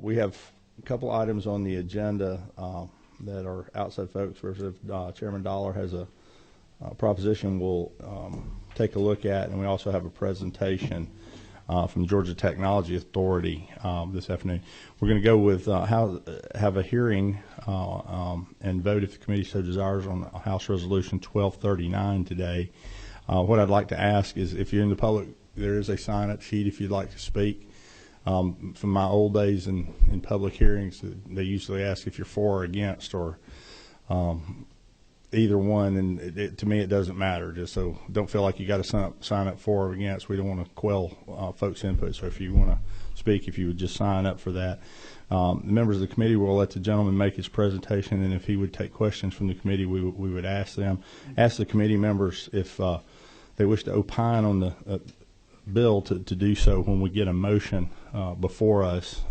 We have a couple items on the agenda that are outside folks. First, if Chairman Dollar has a proposition, we'll take a look at, and we also have a presentation from Georgia Technology Authority this afternoon. We're going to go with have a hearing and vote if the committee so desires on House Resolution 1239 today. What I'd like to ask is, if you're in the public, there is a sign-up sheet if you'd like to speak. From my old days in public hearings, they usually ask if you're for or against, or either one, and to me it doesn't matter. Just so don't feel like you got to sign up for or against. We don't want to quell folks' input. So if you want to speak, if you would just sign up for that. The members of the committee will let the gentleman make his presentation, and if he would take questions from the committee, we would ask them. Ask the committee members if they wish to opine on the bill to do so when we get a motion before us.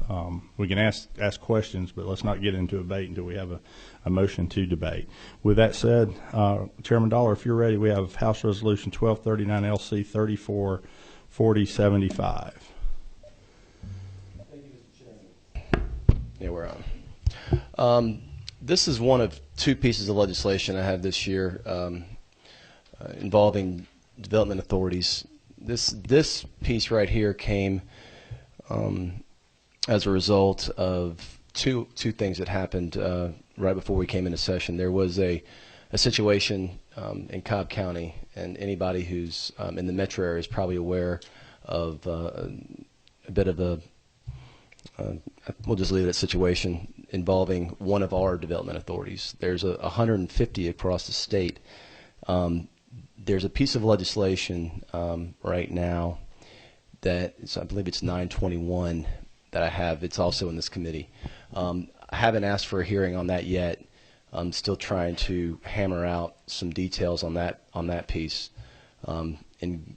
We can ask questions, but let's not get into a debate until we have a motion to debate. With that said, Chairman Dollar, if you're ready, we have House Resolution 1239 LC 344075. Thank you, Mr. Chairman. Yeah, we're on. This is one of two pieces of legislation I have this year involving development authorities. This piece right here came as a result of two things that happened right before we came into session. There was a situation in Cobb County, and anybody who's in the metro area is probably aware of a bit of a we'll just leave it at situation involving one of our development authorities. There's 150 across the state. There's a piece of legislation right now that I believe it's 921 that I have. It's also in this committee. I haven't asked for a hearing on that yet. I'm still trying to hammer out some details on that piece. And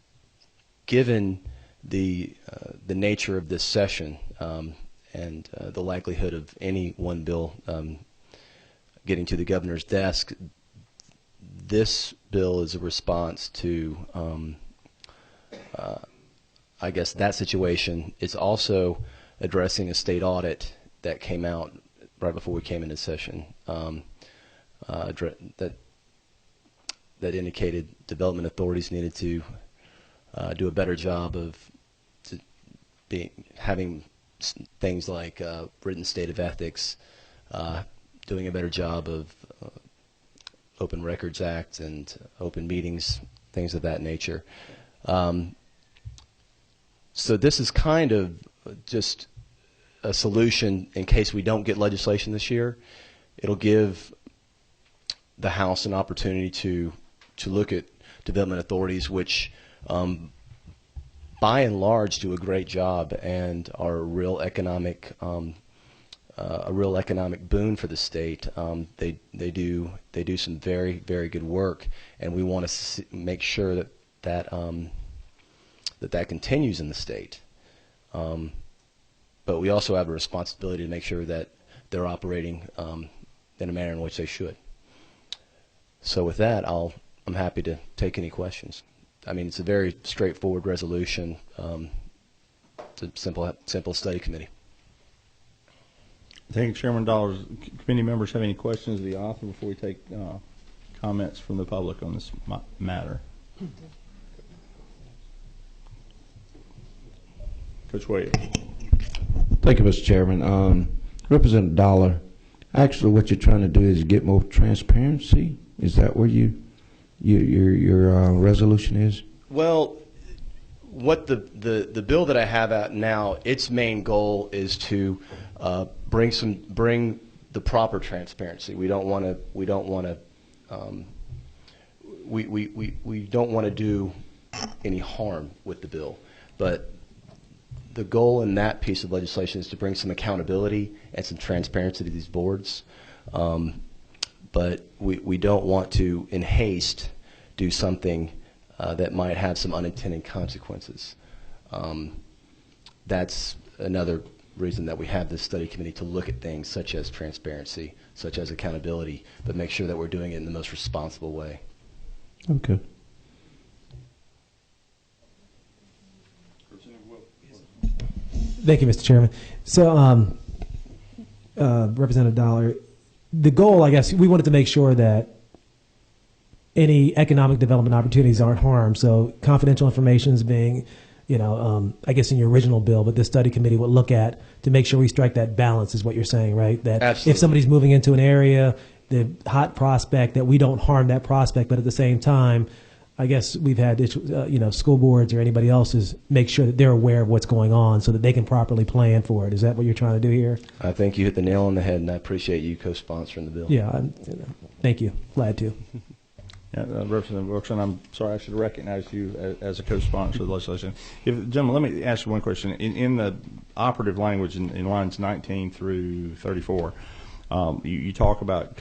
given the nature of this session and the likelihood of any one bill getting to the governor's desk, this bill is a response to, I guess, that situation. It's also addressing a state audit that came out right before we came into session that indicated development authorities needed to do a better job of having things like written state of ethics, doing a better job of Open Records Act and open meetings, things of that nature. So this is kind of just a solution in case we don't get legislation this year. It'll give the House an opportunity to look at development authorities, which by and large do a great job and are a real economic boon for the state. They do some very, very good work, and we want to make sure that continues in the state. But we also have a responsibility to make sure that they're operating in a manner in which they should. So with that, I'm happy to take any questions. I mean, it's a very straightforward resolution. It's a simple study committee. Thank you, Chairman Dollar. Committee members have any questions of the author before we take comments from the public on this matter? Coach Williams. Thank you, Mr. Chairman. Representative Dollar, actually what you're trying to do is get more transparency. Is that where your resolution is? Well, what the bill that I have out now, its main goal is to bring the proper transparency. We don't want to do any harm with the bill, but the goal in that piece of legislation is to bring some accountability and some transparency to these boards. But we don't want to, in haste, do something that might have some unintended consequences. That's another reason that we have this study committee, to look at things such as transparency, such as accountability, but make sure that we're doing it in the most responsible way. Okay. Thank you, Mr. Chairman. So Representative Dollar, the goal, I guess, we wanted to make sure that any economic development opportunities aren't harmed. So confidential information is being, I guess in your original bill, but this study committee would look at to make sure we strike that balance is what you're saying, right? That Absolutely. If somebody's moving into an area, the hot prospect, that we don't harm that prospect, but at the same time, I guess we've had, school boards or anybody else's make sure that they're aware of what's going on so that they can properly plan for it. Is that what you're trying to do here? I think you hit the nail on the head, and I appreciate you co-sponsoring the bill. Yeah, thank you. Glad to. Yeah, Representative Wilkerson, I'm sorry, I should have recognized you as a co-sponsor of the legislation. Gentlemen, let me ask you one question. In the operative language in lines 19 through 34, you talk about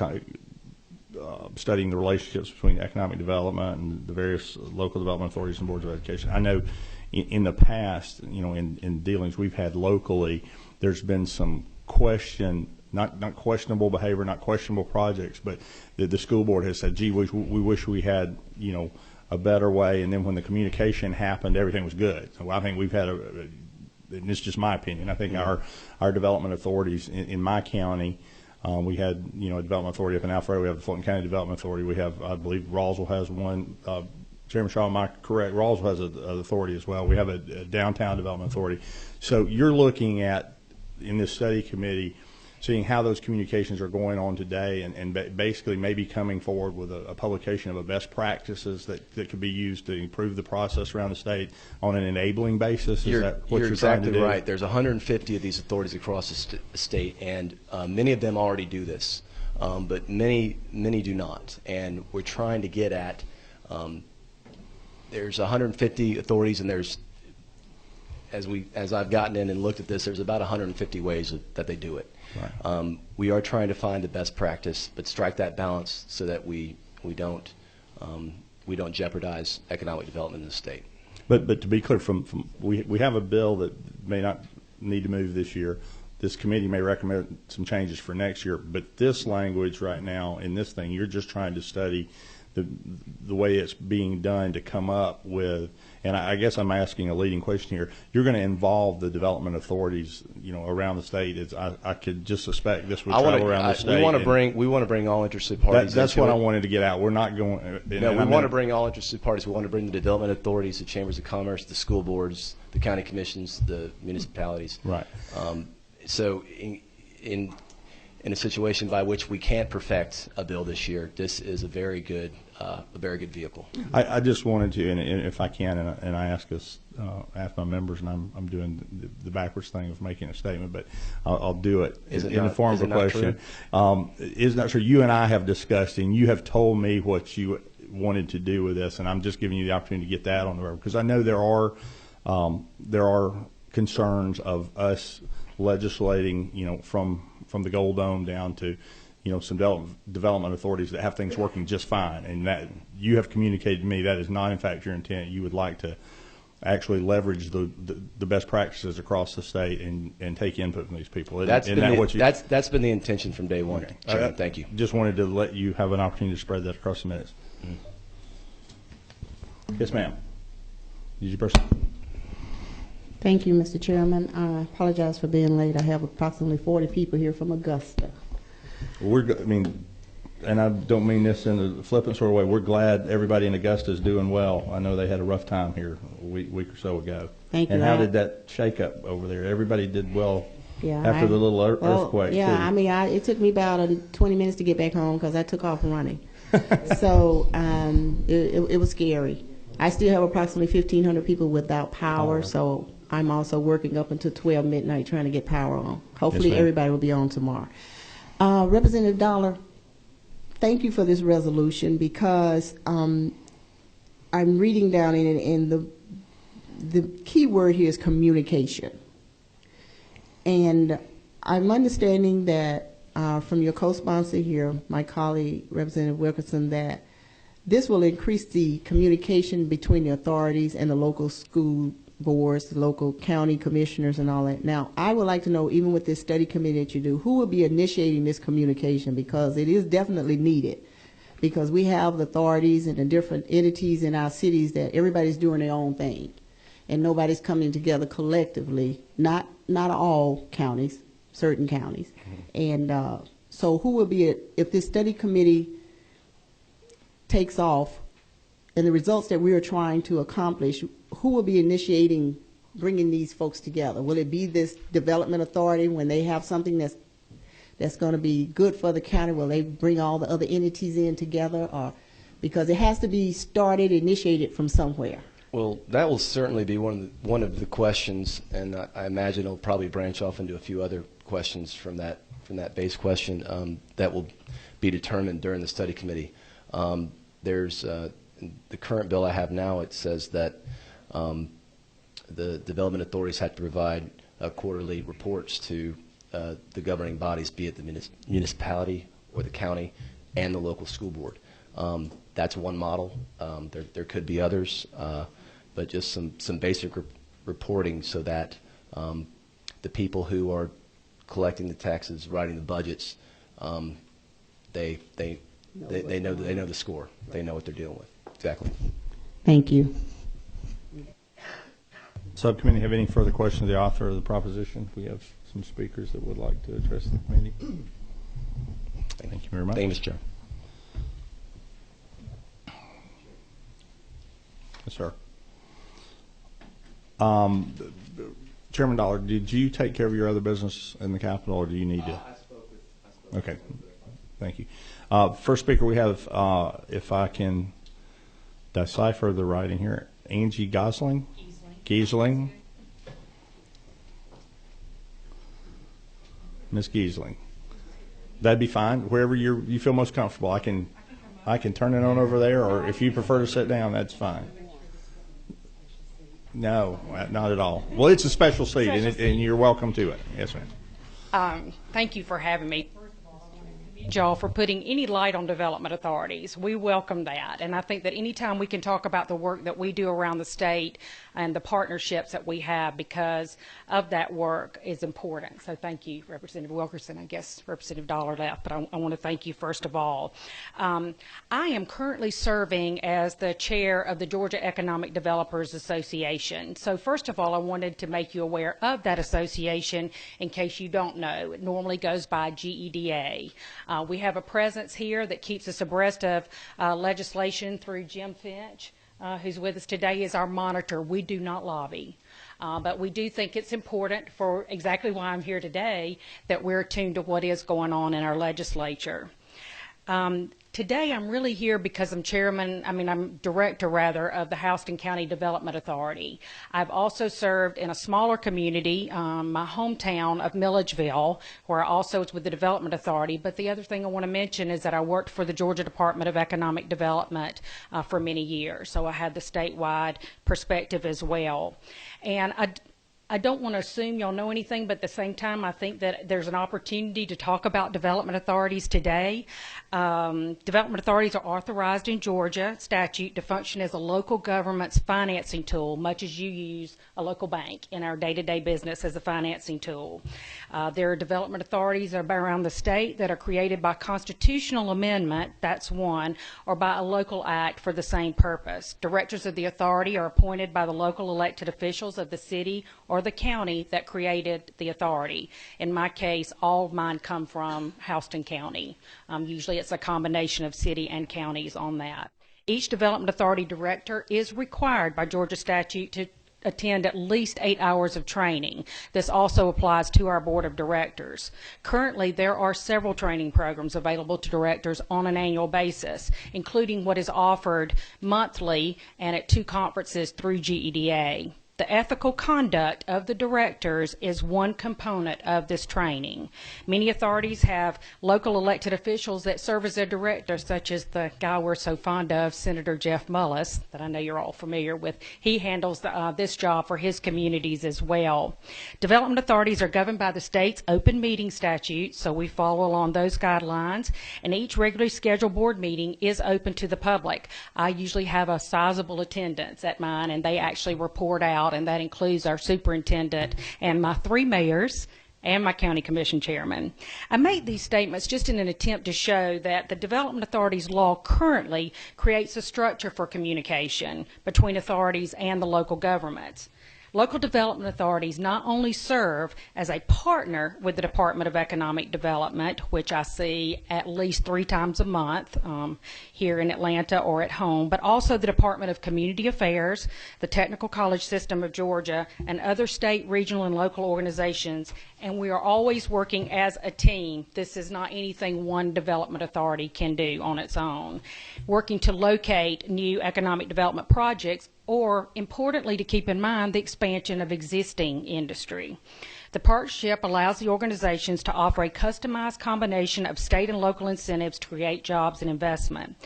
studying the relationships between economic development and the various local development authorities and boards of education. I know in the past, in dealings we've had locally, there's been some not questionable behavior, not questionable projects, but the school board has said, gee, we wish we had, a better way. And then when the communication happened, everything was good. So I think we've had and it's just my opinion, I think our development authorities in my county, we had, a development authority up in Alpharetta. We have the Fulton County Development Authority. We have, I believe, Roswell has one. Chairman Shaw, am I correct? Roswell has an authority as well. We have a downtown development authority. So you're looking at, in this study committee, seeing how those communications are going on today and basically maybe coming forward with a publication of a best practices that could be used to improve the process around the state on an enabling basis? Is that what you're trying to do? Exactly right. There's 150 of these authorities across the state, and many of them already do this, but many do not. And we're trying to get at, there's 150 authorities, and there's, as I've gotten in and looked at this, there's about 150 ways that they do it. Right. We are trying to find the best practice, but strike that balance so that we don't jeopardize economic development in the state. But to be clear, we have a bill that may not need to move this year. This committee may recommend some changes for next year. But this language right now in this thing, you're just trying to study the way it's being done to come up with, and I guess I'm asking a leading question here. You're going to involve the development authorities, around the state. I could just suspect this would travel around the state. We want to bring all interested parties. That's what I wanted to get out. We're not going. No, we want to bring all interested parties. We want to bring the development authorities, the chambers of commerce, the school boards, the county commissions, the municipalities. Right. So in a situation by which we can't perfect a bill this year, this is a very good vehicle. I just wanted to, and if I can, and I ask my members, and I'm doing the backwards thing of making a statement, but I'll do it in the form of a question. Is not true? You and I have discussed, and you have told me what you wanted to do with this, and I'm just giving you the opportunity to get that on the record, because I know there are concerns of us legislating, from the Gold Dome down to, some development authorities that have things working just fine, and that you have communicated to me that is not in fact your intent. You would like to actually leverage the best practices across the state and take input from these people. That's been the intention from day one. Okay. Chairman, thank you. Just wanted to let you have an opportunity to spread that across the minutes. Yes, ma'am. Did you person? Thank you, Mr. Chairman. I apologize for being late. I have approximately 40 people here from Augusta. And I don't mean this in a flippant sort of way, we're glad everybody in Augusta is doing well. I know they had a rough time here a week or so ago. Thank you. And how did that shake up over there? Everybody did well after the little earthquake. Yeah, too. It took me about 20 minutes to get back home because I took off running. So it was scary. I still have approximately 1,500 people without power, so I'm also working up until 12 midnight trying to get power on. Hopefully everybody will be on tomorrow. Representative Dollar, thank you for this resolution, because I'm reading down in it, and the key word here is communication. And I'm understanding that from your co-sponsor here, my colleague, Representative Wilkerson, that this will increase the communication between the authorities and the local school boards, the local county commissioners, and all that. Now, I would like to know, even with this study committee that you do, who will be initiating this communication, because it is definitely needed, because we have the authorities and the different entities in our cities that everybody's doing their own thing, and nobody's coming together collectively, not all counties, certain counties. And so who will be it if this study committee takes off and the results that we are trying to accomplish, who will be initiating bringing these folks together? Will it be this development authority when they have something that's going to be good for the county? Will they bring all the other entities in together? Or because it has to be started, initiated from somewhere. Well, that will certainly be one of the questions, and I imagine it'll probably branch off into a few other questions from that base question that will be determined during the study committee. There's the current bill I have now. It says that the development authorities have to provide quarterly reports to the governing bodies, be it the municipality or the county and the local school board. That's one model. There could be others, but just some basic reporting so that the people who are collecting the taxes, writing the budgets, they know the score. They know what they're dealing with. Exactly. Thank you. Subcommittee have any further questions of the author of the proposition? We have some speakers that would like to address the committee. Thank you very much. Thank you, Mr. Chair. Yes, sir. Chairman Dollar, did you take care of your other business in the Capitol, or do you need to? I spoke with Okay. Thank you. First speaker we have, if I can decipher the writing here, Angie Gosling? Giesling. Ms. Giesling. That'd be fine. Wherever you feel most comfortable. I can turn it on over there, or if you prefer to sit down, that's fine. No, not at all. Well, it's a special seat, and you're welcome to it. Yes, ma'am. Thank you for having me. First of all, I want to commend y'all for putting any light on development authorities. We welcome that, and I think that anytime we can talk about the work that we do around the state and the partnerships that we have because of that work is important. So thank you, Representative Wilkerson. I guess Representative Dollar left, but I want to thank you first of all. I am currently serving as the chair of the Georgia Economic Developers Association. So first of all, I wanted to make you aware of that association in case you don't know. It normally goes by GEDA. We have a presence here that keeps us abreast of legislation through Jim Finch, who's with us today, is our monitor. We do not lobby. But we do think it's important, for exactly why I'm here today, that we're attuned to what is going on in our legislature. Today I'm really here because I'm director rather of the Houston County Development Authority. I've also served in a smaller community, my hometown of Milledgeville, where I also was with the Development Authority. But the other thing I want to mention is that I worked for the Georgia Department of Economic Development for many years. So I had the statewide perspective as well. And I don't want to assume y'all know anything, but at the same time, I think that there's an opportunity to talk about development authorities today. Development authorities are authorized in Georgia statute to function as a local government's financing tool, much as you use a local bank in our day-to-day business as a financing tool. There are development authorities around the state that are created by constitutional amendment, that's one, or by a local act for the same purpose. Directors of the authority are appointed by the local elected officials of the city or the county that created the authority. In my case, all of mine come from Houston County. Usually it's a combination of city and counties on that. Each development authority director is required by Georgia statute to attend at least 8 hours of training. This also applies to our board of directors. Currently, there are several training programs available to directors on an annual basis, including what is offered monthly and at 2 conferences through GEDA. The ethical conduct of the directors is one component of this training. Many authorities have local elected officials that serve as their directors, such as the guy we're so fond of, Senator Jeff Mullis, that I know you're all familiar with. He handles this job for his communities as well. Development authorities are governed by the state's open meeting statute, so we follow along those guidelines, and each regularly scheduled board meeting is open to the public. I usually have a sizable attendance at mine, and they actually report out, and that includes our superintendent and my 3 mayors and my county commission chairman. I made these statements just in an attempt to show that the Development Authority's law currently creates a structure for communication between authorities and the local governments. Local development authorities not only serve as a partner with the Department of Economic Development, which I see at least 3 times a month here in Atlanta or at home, but also the Department of Community Affairs, the Technical College System of Georgia, and other state, regional, and local organizations. And we are always working as a team. This is not anything one development authority can do on its own. Working to locate new economic development projects, or importantly to keep in mind the expansion of existing industry. The partnership allows the organizations to offer a customized combination of state and local incentives to create jobs and investment.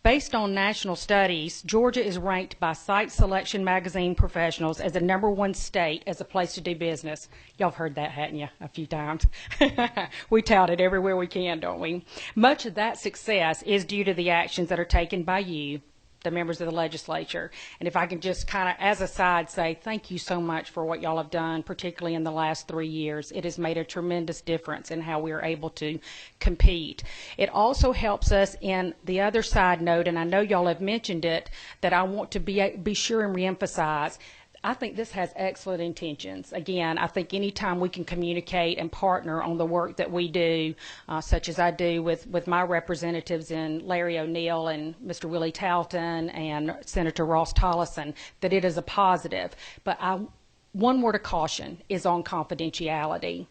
Based on national studies, Georgia is ranked by Site Selection Magazine professionals as the #1 state as a place to do business. Y'all have heard that, hadn't you, a few times? We tout it everywhere we can, don't we? Much of that success is due to the actions that are taken by you, the members of the legislature. And if I can just kind of, as a side, say thank you so much for what y'all have done, particularly in the last 3 years. It has made a tremendous difference in how we are able to compete. It also helps us in the other side note, and I know y'all have mentioned it, that I want to be sure and reemphasize. I think this has excellent intentions. Again, I think anytime we can communicate and partner on the work that we do, such as I do with my representatives in Larry O'Neill and Mr. Willie Talton and Senator Ross Tollison, that it is a positive. But one word of caution is on confidentiality.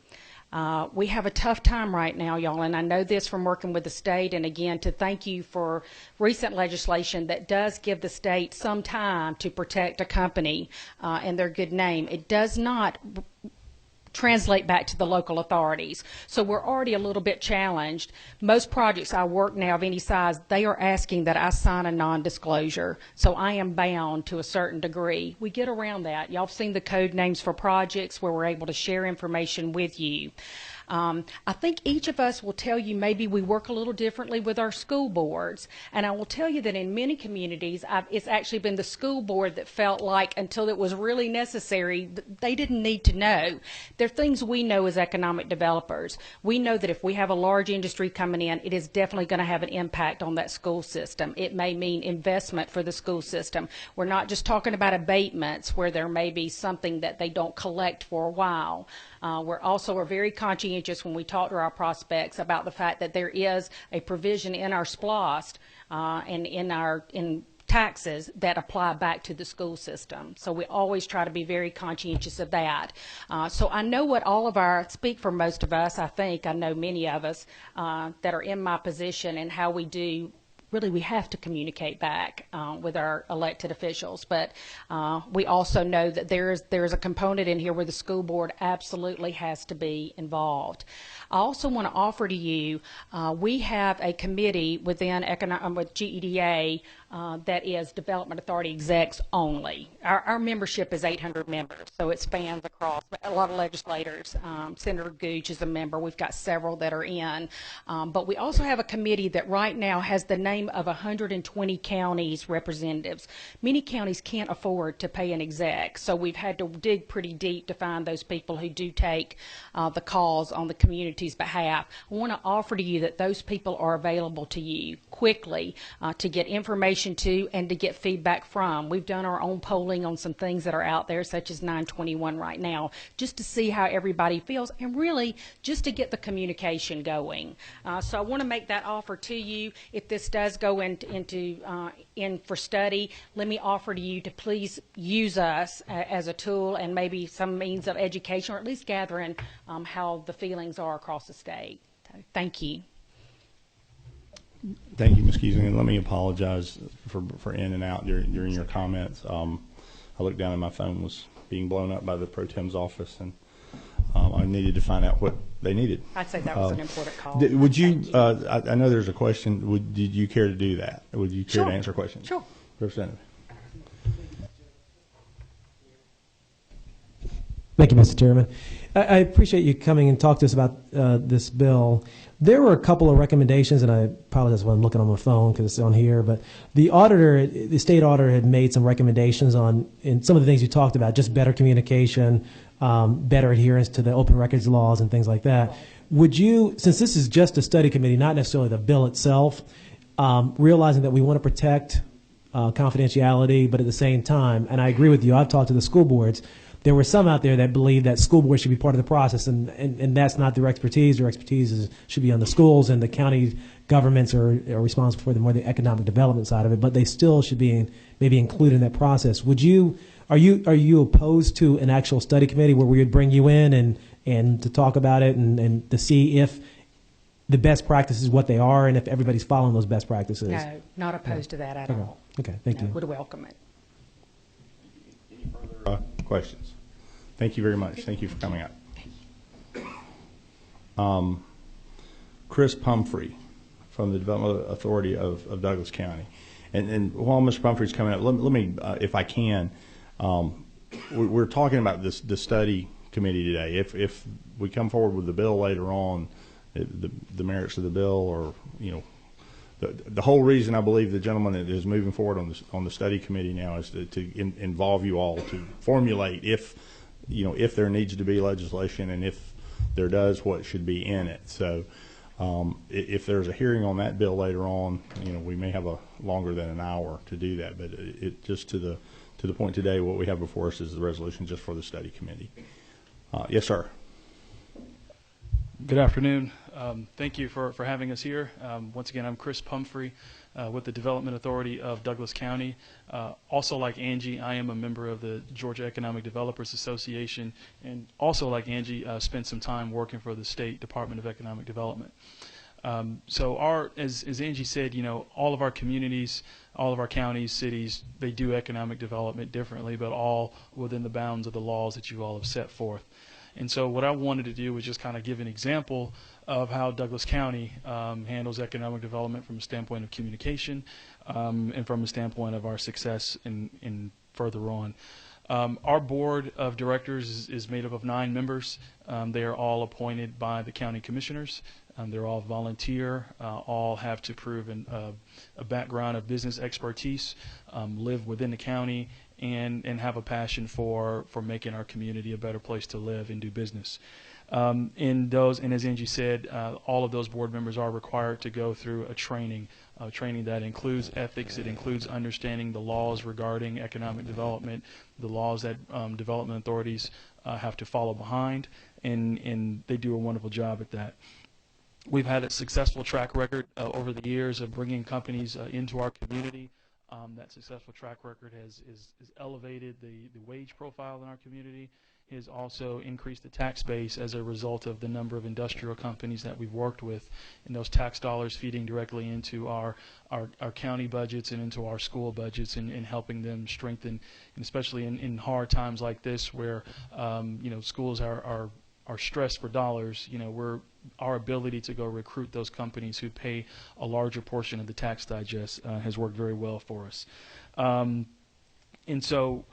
We have a tough time right now, y'all, and I know this from working with the state, and again, to thank you for recent legislation that does give the state some time to protect a company and their good name. It does not translate back to the local authorities. So we're already a little bit challenged. Most projects I work now of any size, they are asking that I sign a non-disclosure. So I am bound to a certain degree. We get around that. Y'all have seen the code names for projects where we're able to share information with you. I think each of us will tell you maybe we work a little differently with our school boards. And I will tell you that in many communities, it's actually been the school board that felt like until it was really necessary, they didn't need to know. There are things we know as economic developers. We know that if we have a large industry coming in, it is definitely going to have an impact on that school system. It may mean investment for the school system. We're not just talking about abatements where there may be something that they don't collect for a while. We're very conscientious when we talk to our prospects about the fact that there is a provision in our SPLOST and in taxes that apply back to the school system. So we always try to be very conscientious of that. So I know what speak for most of us, I think, I know many of us that are in my position and how we do. Really, we have to communicate back with our elected officials, but we also know that there is a component in here where the school board absolutely has to be involved. I also want to offer to you, we have a committee with GEDA that is Development Authority execs only. Our membership is 800 members, so it spans across a lot of legislators. Senator Gooch is a member. We've got several that are in. But we also have a committee that right now has the name of 120 counties representatives. Many counties can't afford to pay an exec, so we've had to dig pretty deep to find those people who do take the calls on the community's behalf. I want to offer to you that those people are available to you quickly to get information to and to get feedback from. We've done our own polling on some things that are out there, such as 921 right now, just to see how everybody feels and really just to get the communication going. So I want to make that offer to you. If this does go in for study, let me offer to you to please use us as a tool and maybe some means of education, or at least gathering how the feelings are across the state. So, thank you. Thank you, Ms. Keesing, and let me apologize for in and out during your comments. I looked down and my phone was being blown up by the Pro Tem's office, and I needed to find out what they needed. I'd say that was an important call. Would you, I know there's a question, did you care to do that? Would you care to answer a question? Sure. Representative. Thank you, Mr. Chairman. I appreciate you coming and talk to us about this bill. There were a couple of recommendations, and I apologize when I'm looking on my phone because it's on here, but the state auditor had made some recommendations in some of the things you talked about, just better communication, better adherence to the open records laws and things like that. Would you, since this is just a study committee, not necessarily the bill itself, realizing that we want to protect confidentiality, but at the same time, and I agree with you, I've talked to the school boards, there were some out there that believe that school boards should be part of the process, and that's not their expertise. Their expertise should be on the schools, and the county governments are responsible for the economic development side of it, but they still should be maybe included in that process. Are you opposed to an actual study committee where we would bring you in and to talk about it and to see if the best practices, what they are, and if everybody's following those best practices? No, not opposed to that at all. Okay, thank you. Would welcome it. Any further questions? Thank you very much. Thank you for coming out. Chris Pumphrey from the Development Authority of Douglas County. And while Mr. Pumphrey's coming up, let me, if I can, we're talking about the study committee today. If we come forward with the bill later on, the merits of the bill, or the whole reason I believe the gentleman that is moving forward on the study committee now is to involve you all to formulate if there needs to be legislation, and if there does, what should be in it. So if there's a hearing on that bill later on, we may have a longer than an hour to do that. But it just to the point today, what we have before us is the resolution just for the study committee. Yes, sir. Good afternoon. Thank you for having us here. Once again, I'm Chris Pumphrey with the Development Authority of Douglas County. Also, like Angie, I am a member of the Georgia Economic Developers Association, and also like Angie, spent some time working for the State Department of Economic Development. So as Angie said, all of our communities, all of our counties, cities, they do economic development differently, but all within the bounds of the laws that you all have set forth. And so what I wanted to do was just kind of give an example of how Douglas County handles economic development from a standpoint of communication and from a standpoint of our success in further on. Our board of directors is made up of 9 members. They are all appointed by the county commissioners. They're all volunteer, all have to prove a background of business expertise, live within the county, and have a passion for making our community a better place to live and do business. And as Angie said, all of those board members are required to go through a training that includes ethics. It includes understanding the laws regarding economic development, the laws that development authorities have to follow behind, and they do a wonderful job at that. We've had a successful track record over the years of bringing companies into our community. That successful track record has elevated the wage profile in our community, has also increased the tax base as a result of the number of industrial companies that we've worked with, and those tax dollars feeding directly into our county budgets and into our school budgets, and helping them strengthen, and especially in hard times like this where schools are stressed for dollars. Our ability to go recruit those companies who pay a larger portion of the tax digest has worked very well for us. And so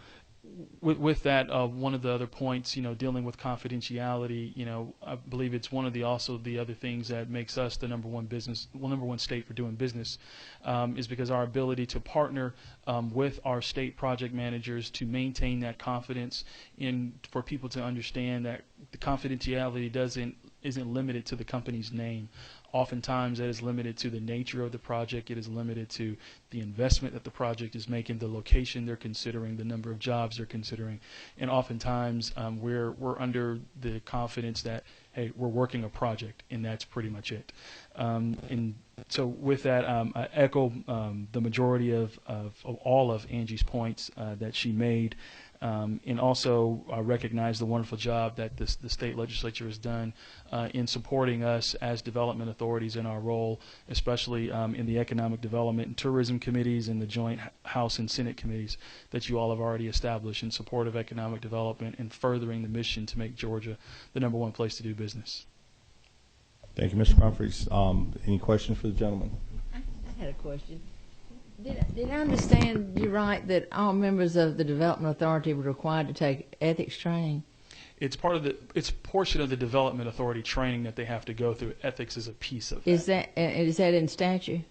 with that, one of the other points, dealing with confidentiality, I believe it's one of the other things that makes us the number one state for doing business, is because our ability to partner with our state project managers to maintain that confidence, for people to understand that the confidentiality isn't limited to the company's name. Oftentimes that is limited to the nature of the project. It is limited to the investment that the project is making, the location they're considering, the number of jobs they're considering. And oftentimes we're under the confidence that, hey, we're working a project, and that's pretty much it. And so with that, I echo the majority of all of Angie's points that she made. And also recognize the wonderful job that the state legislature has done in supporting us as development authorities in our role, especially in the economic development and tourism committees and the joint House and Senate committees that you all have already established in support of economic development and furthering the mission to make Georgia the number one place to do business. Thank you, Mr. Humphreys. Any questions for the gentleman? I had a question. Did I understand you right that all members of the Development Authority were required to take ethics training? It's portion of the Development Authority training that they have to go through. Ethics is a piece of that. Is that in statute?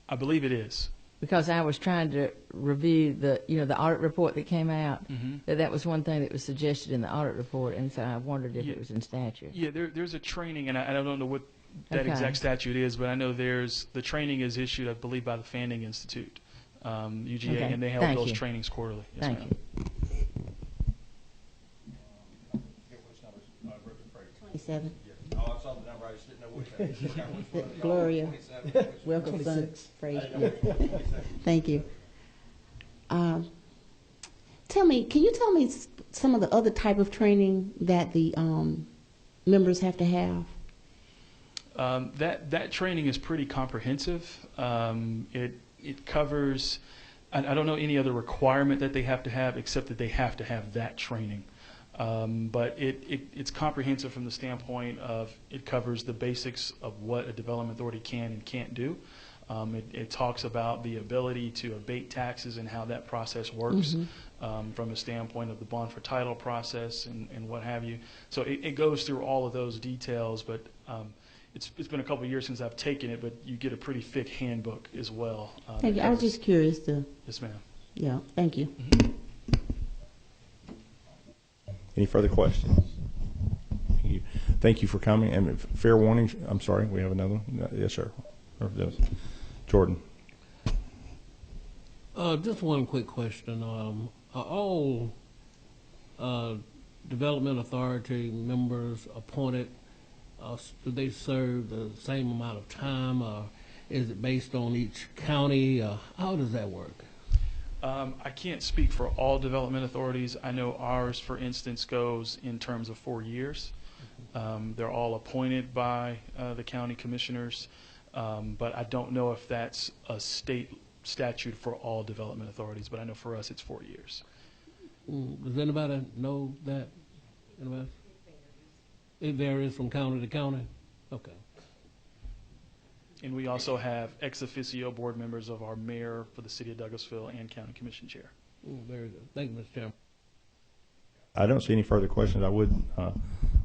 I believe it is. Because I was trying to review the audit report that came out. Mm-hmm. That was one thing that was suggested in the audit report, and so I wondered if it was in statute. Yeah, there's a training, and I don't know what that Okay. exact statute is, but I know the training is issued, I believe, by the Fanning Institute. UGA, Okay. and they held Thank those you. trainings quarterly. Yes, Thank ma'am. you. 27. Oh, I saw the number, I just didn't know which. Gloria Wilkerson. 26. Frazier. Thank you. Can you tell me some of the other type of training that the members have to have? That training is pretty comprehensive. It covers. I don't know any other requirement that they have to have except that they have to have that training. But it's comprehensive from the standpoint of it covers the basics of what a development authority can and can't do. It talks about the ability to abate taxes and how that process works from the standpoint of the bond for title process and what have you. So it goes through all of those details, but it's been a couple of years since I've taken it, but you get a pretty thick handbook as well. Thank you. I was just curious to. Yes, ma'am. Yeah. Thank you. Any further questions? Thank you for coming. And fair warning, I'm sorry, we have another one? Yes, sir. Jordan. Just one quick question. Are all development authority members appointed? Do they serve the same amount of time? Or is it based on each county? How does that work? I can't speak for all development authorities. I know ours, for instance, goes in terms of 4 years. They're all appointed by the county commissioners, but I don't know if that's a state statute for all development authorities, but I know for us it's 4 years. Does anybody know that? Anybody? It varies from county to county? Okay. And we also have ex officio board members of our mayor for the city of Douglasville and county commission chair. Very good. Thank you, Mr. Chairman. I don't see any further questions. I would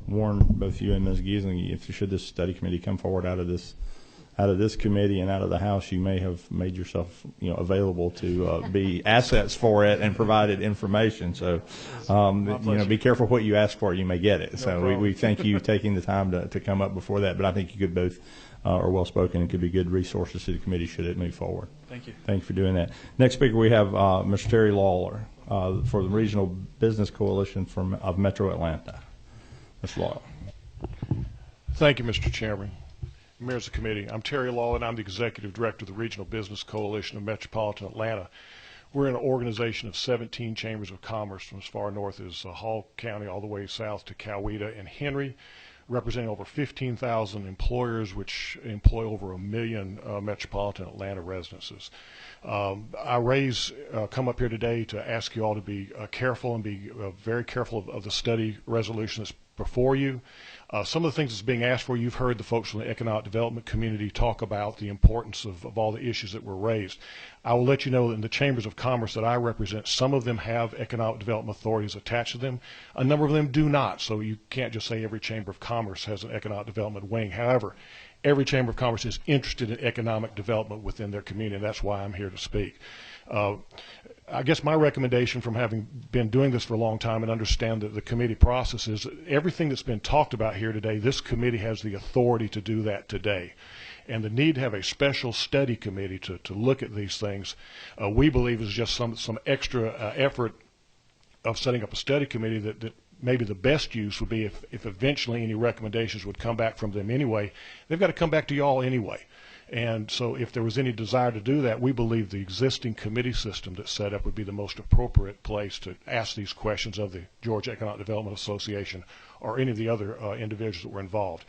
warn both you and Ms. Giesling, if should this study committee come forward out of this committee and out of the House, you may have made yourself available to be assets for it and provided information. So be careful what you ask for. You may get it. So we thank you taking the time to come up before that. But I think you could both are well spoken and could be good resources to the committee should it move forward. Thank you. Thank you for doing that. Next speaker we have Mr. Terry Lawler for the Regional Business Coalition of Metro Atlanta. Mr. Lawler. Thank you, Mr. Chairman. Members of the committee, I'm Terry Lawler, and I'm the Executive Director of the Regional Business Coalition of Metropolitan Atlanta. We're an organization of 17 chambers of commerce from as far north as Hall County all the way south to Coweta and Henry, representing over 15,000 employers, which employ over 1 million metropolitan Atlanta residences. I come up here today to ask you all to be careful and be very careful of the study resolution that's before you. Some of the things that's being asked for, you've heard the folks from the economic development community talk about the importance of all the issues that were raised. I will let you know that in the chambers of commerce that I represent, some of them have economic development authorities attached to them. A number of them do not, so you can't just say every chamber of commerce has an economic development wing. However, every chamber of commerce is interested in economic development within their community, and that's why I'm here to speak. I guess my recommendation from having been doing this for a long time and understand the committee process is everything that's been talked about here today, this committee has the authority to do that today. And the need to have a special study committee to look at these things, we believe is just some extra effort of setting up a study committee that maybe the best use would be if eventually any recommendations would come back from them anyway. They've got to come back to y'all anyway. And so if there was any desire to do that, we believe the existing committee system that's set up would be the most appropriate place to ask these questions of the Georgia Economic Development Association or any of the other individuals that were involved.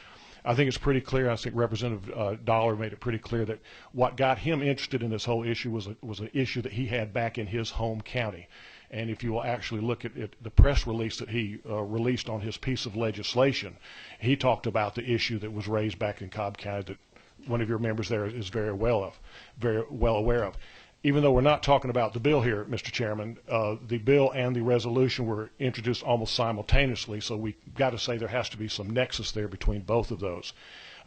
I think it's pretty clear, I think Representative Dollar made it pretty clear that what got him interested in this whole issue was an issue that he had back in his home county. And if you will actually look at the press release that he released on his piece of legislation, he talked about the issue that was raised back in Cobb County that one of your members there is very well aware of. Even though we're not talking about the bill here, Mr. Chairman, the bill and the resolution were introduced almost simultaneously, so we've got to say there has to be some nexus there between both of those.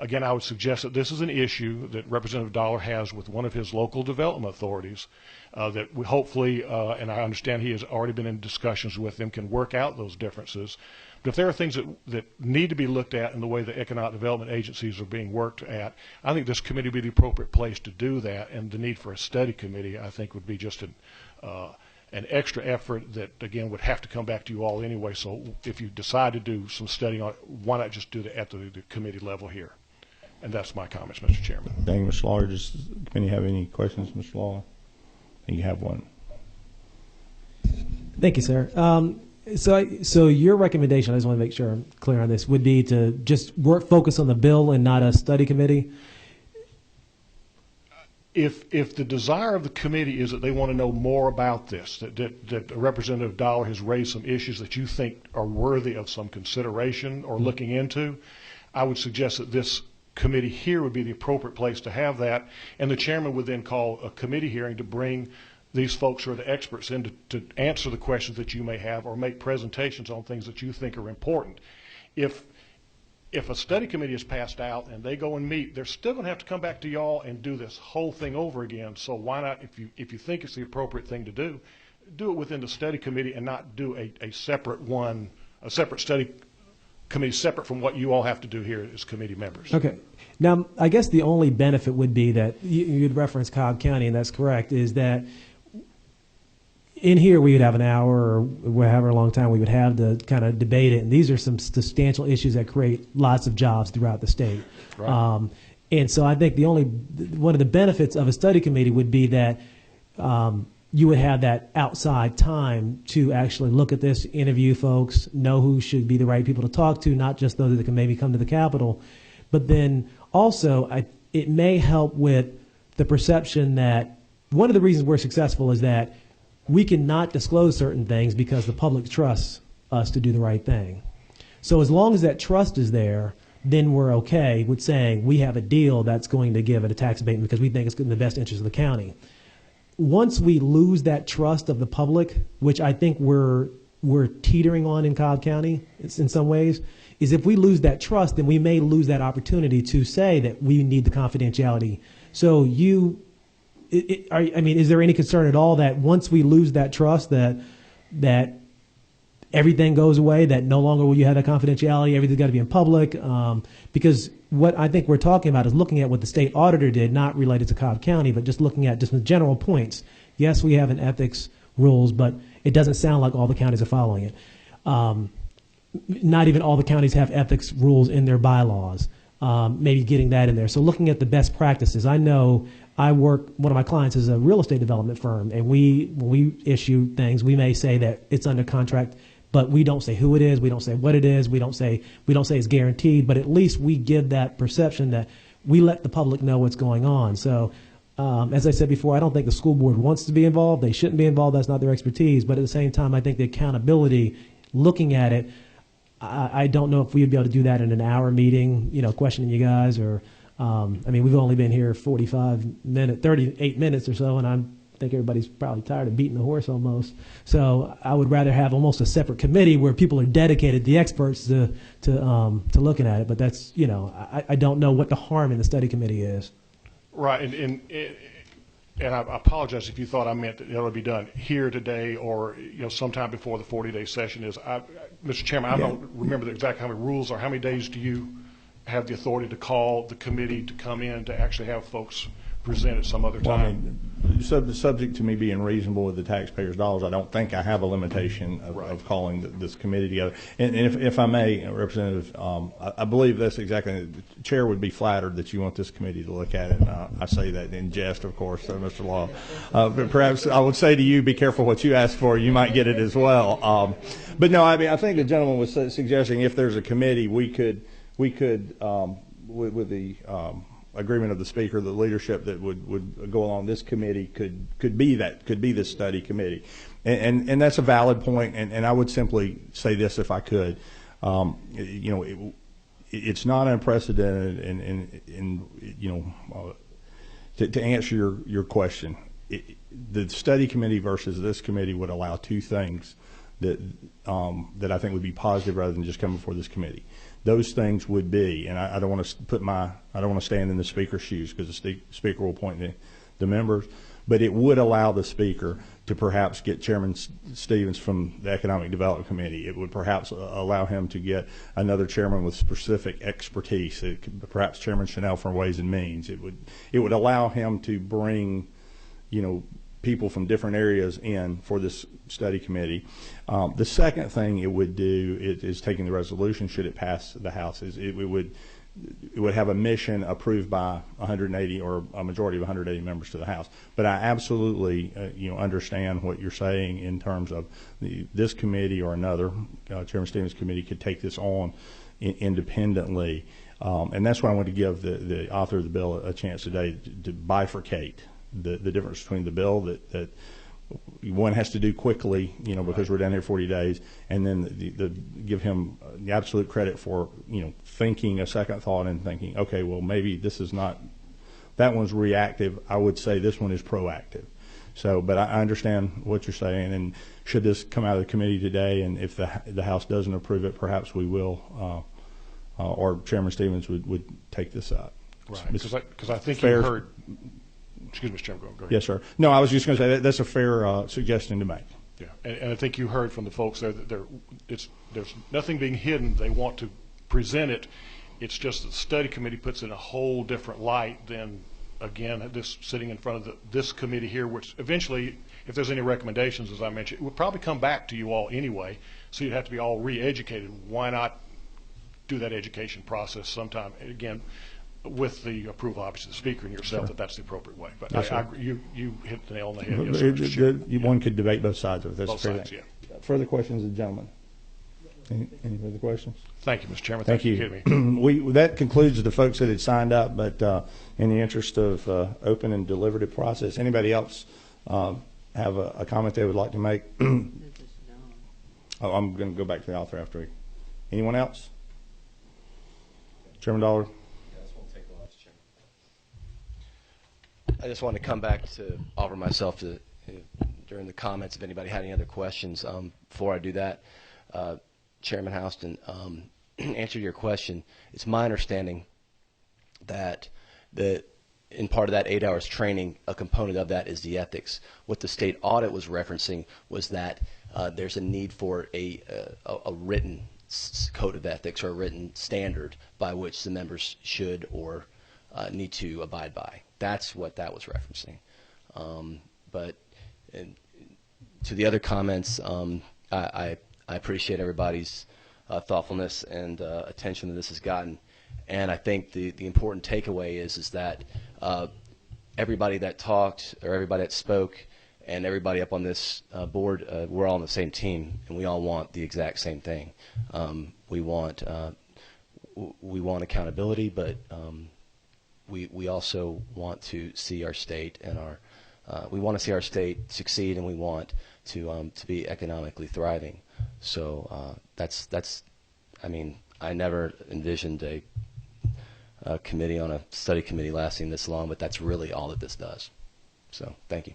Again, I would suggest that this is an issue that Representative Dollar has with one of his local development authorities that we hopefully, and I understand he has already been in discussions with them, can work out those differences. But if there are things that need to be looked at in the way the economic development agencies are being worked at, I think this committee would be the appropriate place to do that, and the need for a study committee, I think, would be just an extra effort that, again, would have to come back to you all anyway. So if you decide to do some study on it, why not just do it at the committee level here? And that's my comments, Mr. Chairman. Thank you, Mr. Lawler. Does the committee have any questions, Mr. Lawler? I think you have one. Thank you, sir. So your recommendation, I just want to make sure I'm clear on this, would be to just focus on the bill and not a study committee? If the desire of the committee is that they want to know more about this, that Representative Dollar has raised some issues that you think are worthy of some consideration or looking into, I would suggest that this committee here would be the appropriate place to have that, and the chairman would then call a committee hearing to bring these folks who are the experts in to answer the questions that you may have or make presentations on things that you think are important. If a study committee is passed out and they go and meet, they're still going to have to come back to y'all and do this whole thing over again. So why not, if you think it's the appropriate thing to do it within the study committee and not do a separate study committee separate from what you all have to do here as committee members. Okay. Now, I guess the only benefit would be that you'd reference Cobb County, and that's correct, is that in here we would have an hour or however long time we would have to kind of debate it, and these are some substantial issues that create lots of jobs throughout the state. Right. And so I think one of the benefits of a study committee would be that you would have that outside time to actually look at this, interview folks, know who should be the right people to talk to, not just those that can maybe come to the Capitol. But then also it may help with the perception that one of the reasons we're successful is that we cannot disclose certain things because the public trusts us to do the right thing. So as long as that trust is there, then we're okay with saying we have a deal that's going to give it a tax abatement because we think it's in the best interest of the county. Once we lose that trust of the public, which I think we're teetering on in Cobb County in some ways, is if we lose that trust, then we may lose that opportunity to say that we need the confidentiality. So is there any concern at all that once we lose that trust that everything goes away, that no longer will you have that confidentiality, everything's got to be in public? Because what I think we're talking about is looking at what the state auditor did, not related to Cobb County, but just looking at just the general points. Yes, we have an ethics rules, but it doesn't sound like all the counties are following it. Not even all the counties have ethics rules in their bylaws. Maybe getting that in there. So looking at the best practices. I know one of my clients is a real estate development firm, and when we issue things, we may say that it's under contract, but we don't say who it is, we don't say what it is, we don't say it's guaranteed, but at least we give that perception that we let the public know what's going on. So as I said before, I don't think the school board wants to be involved. They shouldn't be involved. That's not their expertise. But at the same time, I think the accountability, looking at it, I don't know if we would be able to do that in an hour meeting, questioning you guys, or we've only been here 38 minutes or so, and I think everybody's probably tired of beating the horse almost. So I would rather have almost a separate committee where people are dedicated, the experts, to looking at it. But that's, I don't know what the harm in the study committee is. Right, and I apologize if you thought I meant that it would be done here today or sometime before the 40-day session is. Mr. Chairman, I don't remember exactly how many rules or how many days do you have the authority to call the committee to come in to actually have folks present at some other time? Subject to me being reasonable with the taxpayers' dollars, I don't think I have a limitation of calling this committee together. And if I may, Representative, I believe that's exactly, the chair would be flattered that you want this committee to look at it. And I say that in jest, of course, Mr. Law. But perhaps I would say to you, be careful what you ask for. You might get it as well. But no, I think the gentleman was suggesting if there's a committee, we could with the agreement of the speaker, the leadership that would go along this committee could be the study committee, and that's a valid point. And I would simply say this, if I could, it's not unprecedented, and to answer your question, the study committee versus this committee would allow two things that I think would be positive rather than just coming before this committee. Those things would be, and I don't want to I don't want to stand in the speaker's shoes, because the speaker will point to the members, but it would allow the speaker to perhaps get Chairman Stevens from the Economic Development Committee. It would perhaps allow him to get another chairman with specific expertise. Perhaps Chairman Chanel from Ways and Means. It would allow him to bring, people from different areas in for this study committee. The second thing it would do is taking the resolution, should it pass the House, is it would have a mission approved by 180 or a majority of 180 members to the House. But I absolutely understand what you're saying in terms of this committee or another, Chairman Stevens' committee could take this on independently. And that's why I want to give the author of the bill a chance today to bifurcate the difference between the bill that one has to do quickly, because we're down here 40 days, and then give him the absolute credit for, thinking a second thought and thinking, okay, well, maybe this is not, that one's reactive. I would say this one is proactive. So, but I understand what you're saying, and should this come out of the committee today, and if the House doesn't approve it, perhaps we will, or Chairman Stevens would take this up. Right, because I think you heard. Excuse me, Mr. Chairman, go ahead. Yes, sir. No, I was just going to say that's a fair suggestion to make. Yeah, and I think you heard from the folks there that there's nothing being hidden. They want to present it. It's just that the study committee puts it in a whole different light than, again, this sitting in front of this committee here, which eventually, if there's any recommendations, as I mentioned, it would probably come back to you all anyway, so you'd have to be all re-educated. Why not do that education process sometime, again, with the approval, obviously, of the speaker and yourself, sure, that's the appropropriate way. But yes, you hit the nail on the head. Yes, sir, Mr. Chairman. One could debate both sides of it. That's Both fair sides, thing. yeah. Further questions, gentlemen? Any further questions? Thank you, Mr. Chairman. Thank you. For getting me. That concludes the folks that had signed up, but in the interest of open and deliberative process, anybody else have a comment they would like to make? I'm going to go back to the author after. Anyone else? Chairman Dollar? I just wanted to come back to offer myself to during the comments if anybody had any other questions. Before I do that, Chairman Houston, answer your question. It's my understanding that in part of that 8 hours training, a component of that is the ethics. What the state audit was referencing was that there's a need for a written code of ethics or a written standard by which the members should or need to abide by. That's what that was referencing. But to the other comments, I appreciate everybody's thoughtfulness and attention that this has gotten. And I think the important takeaway is that everybody that talked or everybody that spoke and everybody up on this board, we're all on the same team, and we all want the exact same thing. We want accountability, but we also want to see our state and we want to see our state succeed, and we want to be economically thriving. So that's I mean, I never envisioned a committee on a study committee lasting this long, but that's really all that this does. So thank you.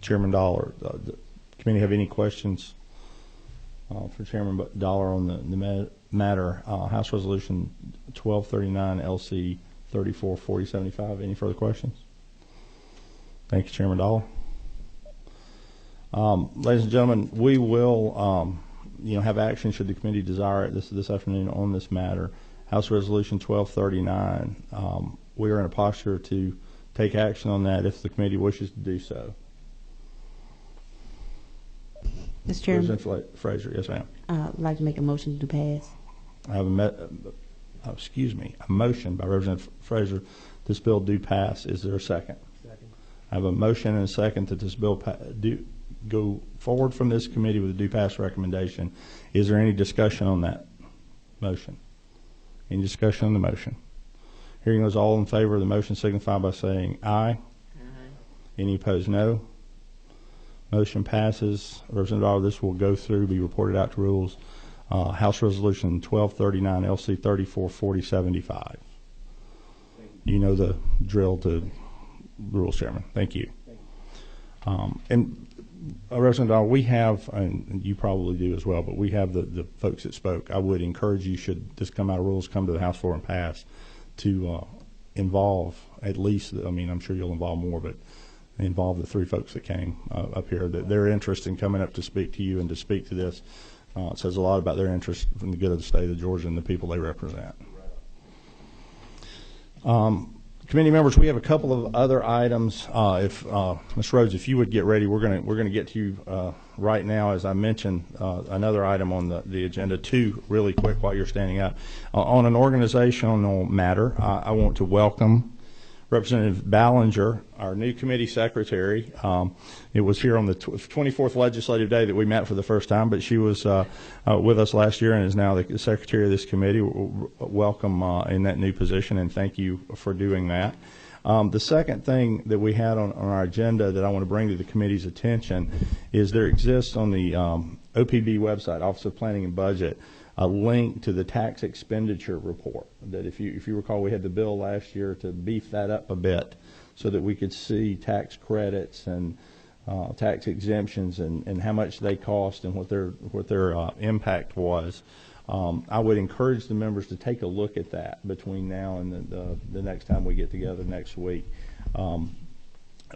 Chairman Dollar, the committee have any questions for Chairman Dollar on the matter? House Resolution 1239 LC 344075. Any further questions? Thank you, Chairman Dollar. Ladies and gentlemen, we will have action should the committee desire it this afternoon on this matter. House Resolution 1239. We are in a posture to take action on that if the committee wishes to do so. Mr. Chairman, President Fraser, yes, ma'am. I'd like to make a motion to pass. I have a motion by Representative Fraser. This bill do pass. Is there a second? Second. I have a motion and a second that this bill go forward from this committee with a do pass recommendation. Is there any discussion on that motion? Any discussion on the motion? Hearing those, all in favor of the motion signify by saying aye. Aye. Any opposed, no. Motion passes. Representative Dollar, this will go through, be reported out to rules. House Resolution 1239 LC 344075. You know the drill to rules, Chairman. Thank you. And Representative Dahl, we have, and you probably do as well, but we have the folks that spoke. I would encourage you, should this come out of rules, come to the House floor and pass, to involve at least, I mean, I'm sure you'll involve more, but involve the 3 folks that came up here. That their interest in coming up to speak to you and to speak to this says a lot about their interest in the good of the state of Georgia and the people they represent. Committee members, we have a couple of other items. If Ms. Rhodes, if you would get ready, we're going to get to you right now. As I mentioned, another item on the agenda, 2 really quick while you're standing up. On an organizational matter, I want to welcome Representative Ballinger, our new committee secretary. It was here on the 24th legislative day that we met for the first time, but she was with us last year and is now the secretary of this committee. Welcome in that new position, and thank you for doing that. The second thing that we had on our agenda that I want to bring to the committee's attention is there exists on the OPB website, Office of Planning and Budget, a link to the tax expenditure report. That if you recall, we had the bill last year to beef that up a bit so that we could see tax credits and tax exemptions and how much they cost and what their impact was. I would encourage the members to take a look at that between now and the next time we get together next week.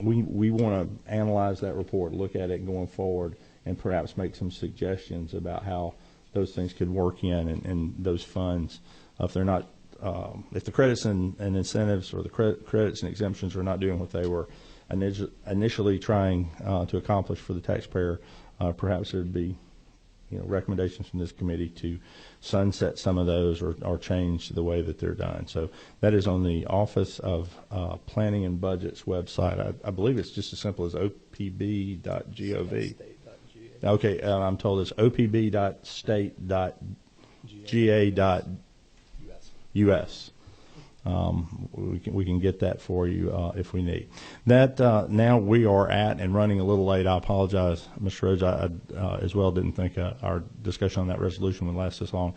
We want to analyze that report, look at it going forward, and perhaps make some suggestions about how those things could work in and those funds, if they're not, if the credits and incentives or the credits and exemptions are not doing what they were initially trying to accomplish for the taxpayer, perhaps there would be, recommendations from this committee to sunset some of those or change the way that they're done. So that is on the Office of Planning and Budget's website. I believe it's just as simple as opb.gov. Okay, I'm told it's opb.state.ga.us. We can get that for you if we need. That now we are at and running a little late. I apologize, Mr. Rhodes. I as well didn't think our discussion on that resolution would last this long.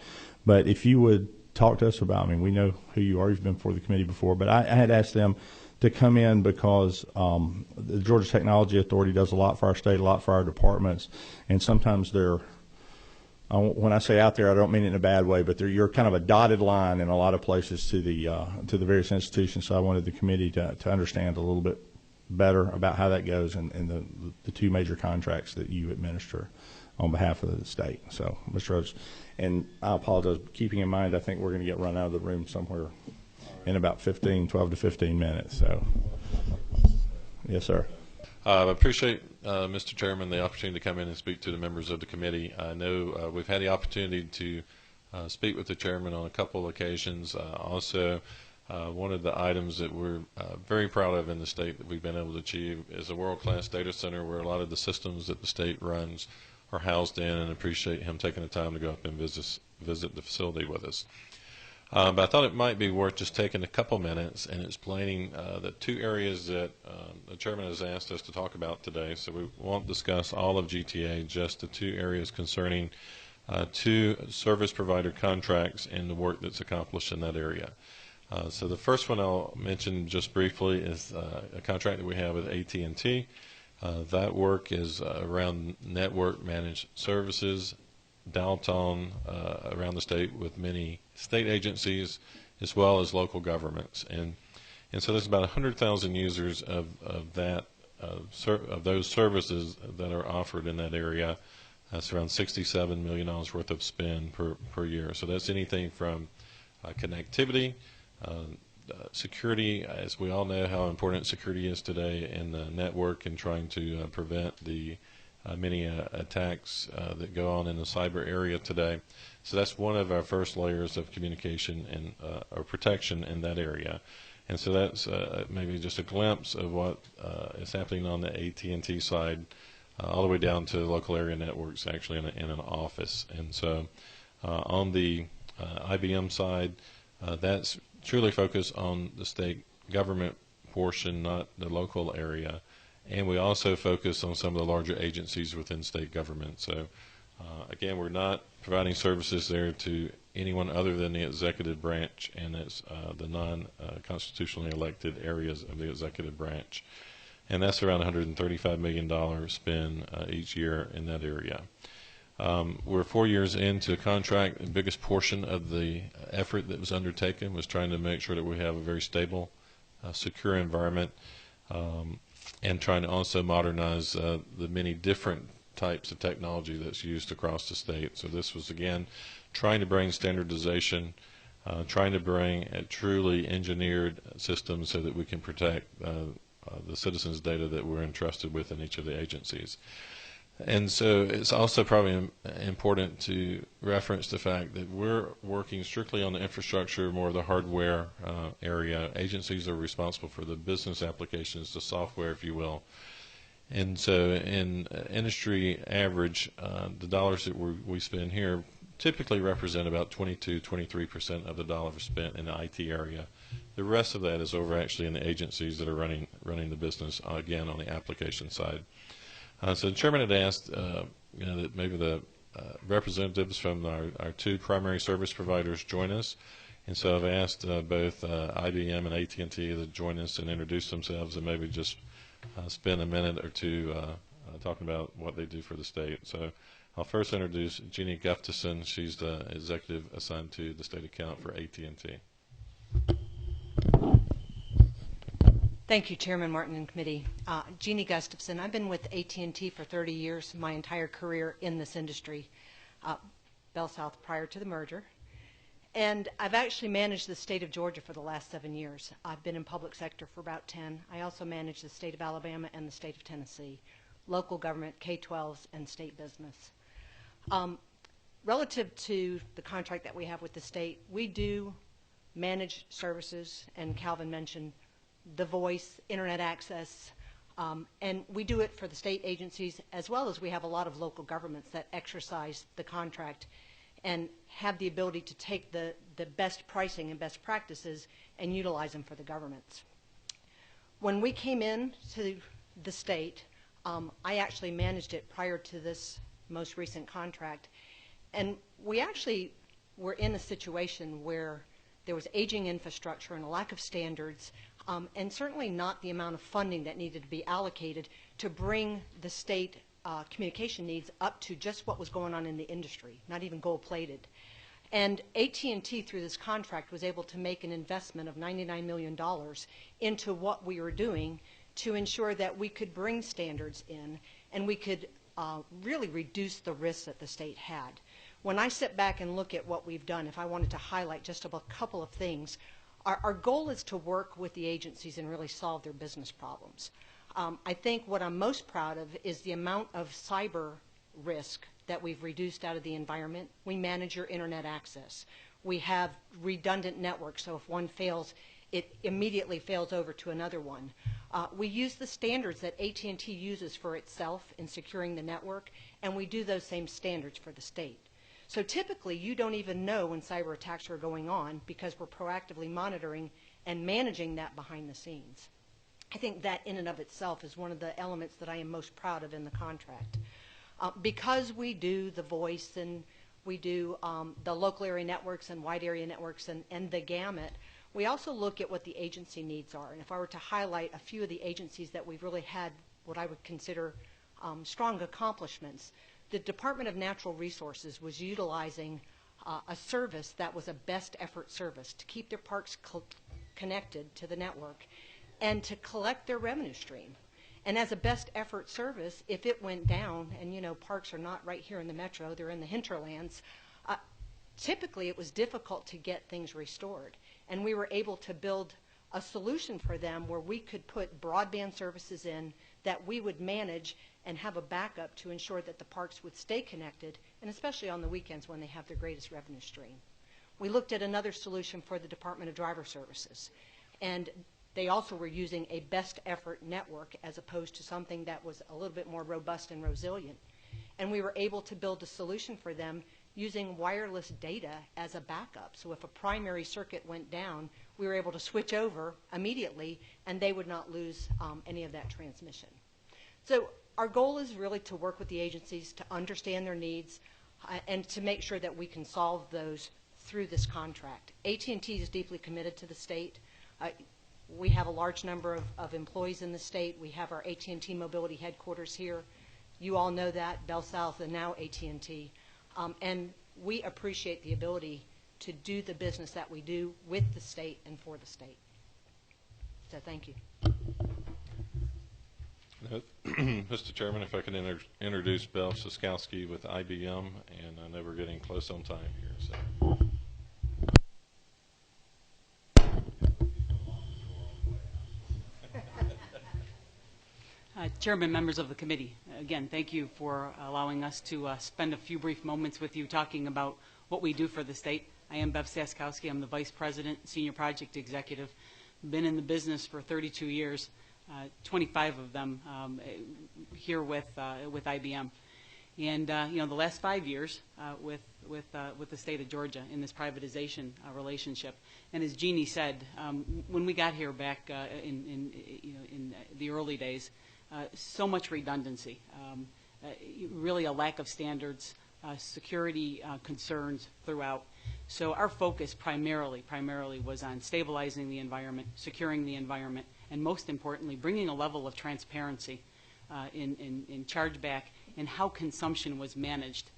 But if you would talk to us about, we know who you are. You've been before the committee before. But I had asked them to come in because the Georgia Technology Authority does a lot for our state, a lot for our departments, and sometimes they're, when I say out there, I don't mean it in a bad way, but you're kind of a dotted line in a lot of places to the various institutions. So I wanted the committee to understand a little bit better about how that goes and the 2 major contracts that you administer on behalf of the state. So, Mr. Rhodes, and I apologize, keeping in mind I think we're going to get run out of the room somewhere in about 12 to 15 minutes. So, yes, sir. I appreciate, Mr. Chairman, the opportunity to come in and speak to the members of the committee. I know we've had the opportunity to speak with the chairman on a couple of occasions. Also, one of the items that we're very proud of in the state that we've been able to achieve is a world-class data center where a lot of the systems that the state runs are housed in, and appreciate him taking the time to go up and visit the facility with us. But I thought it might be worth just taking a couple minutes and explaining the 2 areas that the chairman has asked us to talk about today. So we won't discuss all of GTA, just the 2 areas concerning 2 service provider contracts and the work that's accomplished in that area. So the first one I'll mention just briefly is a contract that we have with AT&T. That work is around network managed services, downtown around the state with many state agencies as well as local governments, and so there's about 100,000 users of those services that are offered in that area. That's around $67 million worth of spend per year. So that's anything from connectivity, security, as we all know how important security is today in the network and trying to prevent the many attacks that go on in the cyber area today. So that's one of our first layers of communication and or protection in that area. And so that's maybe just a glimpse of what is happening on the AT&T side, all the way down to local area networks actually in an office. And so on the IBM side, that's truly focused on the state government portion, not the local area. And we also focus on some of the larger agencies within state government. So again, we're not providing services there to anyone other than the executive branch, and it's the non-constitutionally elected areas of the executive branch. and that's around $135 million spend each year in that area. We're 4 years into a contract. The biggest portion of the effort that was undertaken was trying to make sure that we have a very stable, secure environment, and trying to also modernize the many different types of technology that's used across the state. So this was, again, trying to bring standardization, trying to bring a truly engineered system so that we can protect the citizens' data that we're entrusted with in each of the agencies. And so it's also probably important to reference the fact that we're working strictly on the infrastructure, more of the hardware area. Agencies are responsible for the business applications, the software, if you will. And so in industry average, the dollars that we spend here typically represent about 22-23% of the dollars spent in the IT area. The rest of that is over actually in the agencies that are running the business, again, on the application side. So the chairman had asked that maybe the representatives from our two primary service providers join us. And so I've asked both IBM and AT&T to join us and introduce themselves and maybe just spend a minute or two talking about what they do for the state. So I'll first introduce Jeannie Gustafson. She's the executive assigned to the state account for AT&T. Thank you, Chairman Martin and committee. Jeannie Gustafson. I've been with AT&T for 30 years, my entire career in this industry, Bell South prior to the merger. And I've actually managed the state of Georgia for the last 7 years. I've been in public sector for about 10. I also manage the state of Alabama and the state of Tennessee, local government, K-12s, and state business. Relative to the contract that we have with the state, we do manage services, and Calvin mentioned the voice, internet access, and we do it for the state agencies, as well as we have a lot of local governments that exercise the contract and have the ability to take the best pricing and best practices and utilize them for the governments. When we came in to the state, I actually managed it prior to this most recent contract, and we actually were in a situation where there was aging infrastructure and a lack of standards, and certainly not the amount of funding that needed to be allocated to bring the state communication needs up to just what was going on in the industry, not even gold-plated. And AT&T, through this contract, was able to make an investment of $99 million into what we were doing to ensure that we could bring standards in and we could really reduce the risks that the state had. When I sit back and look at what we've done, if I wanted to highlight just a couple of things, our goal is to work with the agencies and really solve their business problems. I think what I'm most proud of is the amount of cyber risk that we've reduced out of the environment. We manage your internet access. We have redundant networks, so if one fails, it immediately fails over to another one. We use the standards that AT&T uses for itself in securing the network, and we do those same standards for the state. So typically, you don't even know when cyber attacks are going on because we're proactively monitoring and managing that behind the scenes. I think that in and of itself is one of the elements that I am most proud of in the contract. Because we do the voice and we do the local area networks and wide area networks and the gamut, we also look at what the agency needs are. And if I were to highlight a few of the agencies that we've really had what I would consider strong accomplishments, the Department of Natural Resources was utilizing a service that was a best effort service to keep their parks connected to the network and to collect their revenue stream. And as a best effort service, if it went down, and you know parks are not right here in the metro, they're in the hinterlands, typically it was difficult to get things restored. And we were able to build a solution for them where we could put broadband services in that we would manage and have a backup to ensure that the parks would stay connected, and especially on the weekends when they have their greatest revenue stream. We looked at another solution for the Department of Driver Services, and they also were using a best effort network as opposed to something that was a little bit more robust and resilient. And we were able to build a solution for them using wireless data as a backup. So if a primary circuit went down, we were able to switch over immediately and they would not lose any of that transmission. So our goal is really to work with the agencies to understand their needs and to make sure that we can solve those through this contract. AT&T is deeply committed to the state. We have a large number of employees in the state. We have our AT&T Mobility headquarters here. You all know that, Bell South and now AT&T. And we appreciate the ability to do the business that we do with the state and for the state. So thank you. Mr. Chairman, if I could introduce Bel Siskowski with IBM, and I know we're getting close on time here. So. Chairman, members of the committee, again, thank you for allowing us to spend a few brief moments with you talking about what we do for the state. I am Bev Saskowski. I'm the Vice President, Senior Project Executive. Been in the business for 32 years, 25 of them here with IBM. And the last 5 years with the state of Georgia in this privatization relationship. And as Jeannie said, when we got here back in the early days, so much redundancy, really a lack of standards, security concerns throughout. So our focus primarily was on stabilizing the environment, securing the environment, and most importantly, bringing a level of transparency in chargeback and how consumption was managed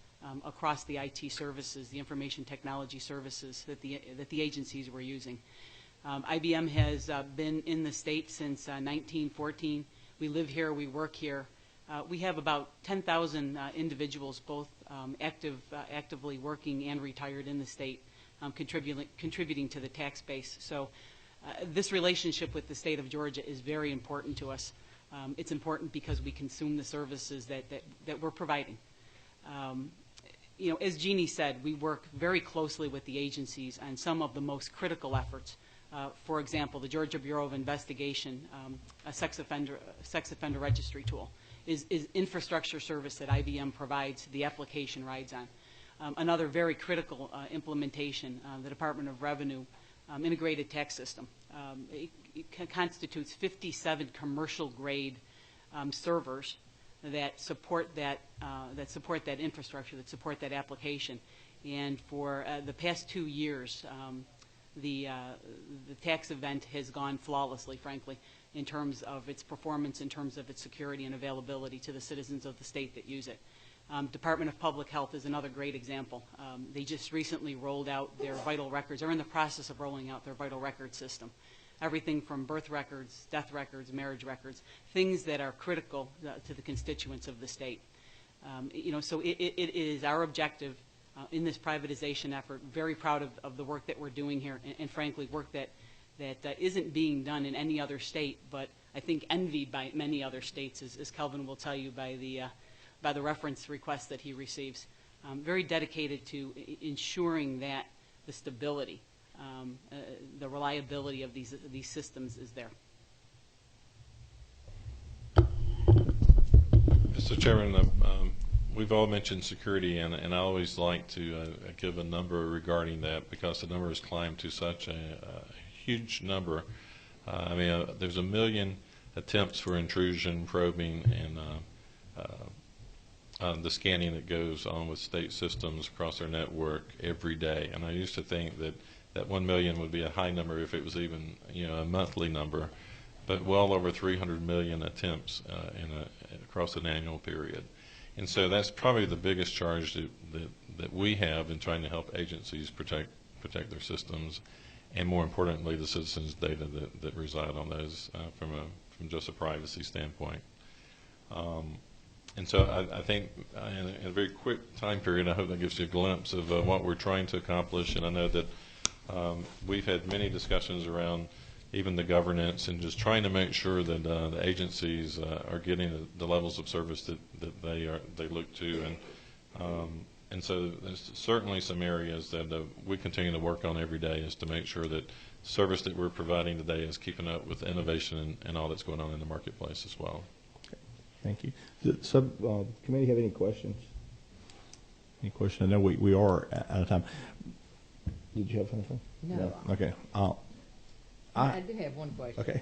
across the IT services, the information technology services that the agencies were using. IBM has been in the state since 1914. We live here, we work here. We have about 10,000 individuals, both actively working and retired in the state, contributing to the tax base. So this relationship with the state of Georgia is very important to us. It's important because we consume the services that we're providing. As Jeannie said, we work very closely with the agencies on some of the most critical efforts. For example, the Georgia Bureau of Investigation, a sex offender registry tool, is infrastructure service that IBM provides, the application rides on. Another very critical implementation, the Department of Revenue integrated tax system. It constitutes 57 commercial grade servers that support that infrastructure, that support that application. And for the past 2 years, the tax event has gone flawlessly, frankly, in terms of its performance, in terms of its security and availability to the citizens of the state that use it. Department of Public Health is another great example. They just recently rolled out their vital records, or in the process of rolling out their vital record system. Everything from birth records, death records, marriage records, things that are critical to the constituents of the state. So it is our objective in this privatization effort, very proud of the work that we're doing here, and frankly, work that isn't being done in any other state, but I think envied by many other states, as Kelvin will tell you by the reference requests that he receives. Very dedicated to ensuring that the stability, the reliability of these systems is there. Mr. Chairman, we've all mentioned security, and I always like to give a number regarding that because the number has climbed to such a huge number. There's 1 million attempts for intrusion, probing, and the scanning that goes on with state systems across their network every day. And I used to think that 1 million would be a high number if it was even a monthly number, but well over 300 million attempts across an annual period. And so that's probably the biggest charge that we have in trying to help agencies protect their systems, and more importantly, the citizens' data that reside on those from just a privacy standpoint. And so I think in a very quick time period, I hope that gives you a glimpse of what we're trying to accomplish. And I know that we've had many discussions around even the governance and just trying to make sure that the agencies are getting the levels of service that they look to. And so there's certainly some areas that we continue to work on every day is to make sure that service that we're providing today is keeping up with innovation and all that's going on in the marketplace as well. Thank you. Does the subcommittee have any questions? Any questions? I know we are out of time. Did you have anything? No. Okay. I do have one question. Okay.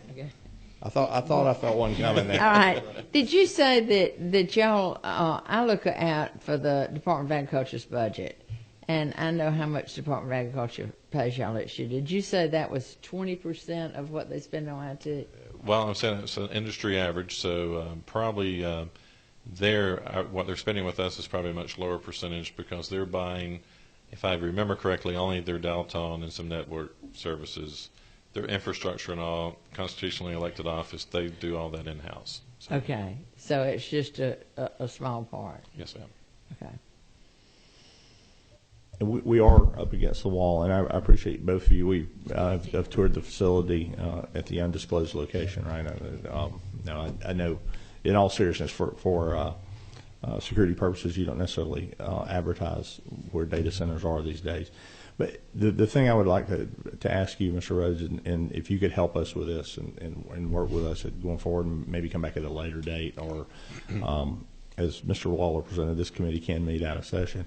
I thought I felt one coming there. All right. Did you say that y'all, I look out for the Department of Agriculture's budget, And I know how much Department of Agriculture pays y'all each year. Did you say that was 20% of what they spend on IT? Well, I'm saying it's an industry average, so probably what they're spending with us is probably a much lower percentage because they're buying, if I remember correctly, only their dial tone and some network services. Their infrastructure and all, constitutionally elected office, they do all that in-house. So. Okay, so it's just a small part. Yes, ma'am. Okay. We are up against the wall, and I appreciate both of you. I've toured the facility at the undisclosed location, right? I know, in all seriousness, for security purposes, you don't necessarily advertise where data centers are these days. But the thing I would like to ask you, Mr. Rhodes, and if you could help us with this and work with us going forward and maybe come back at a later date, or as Mr. Waller presented, this committee can meet out of session,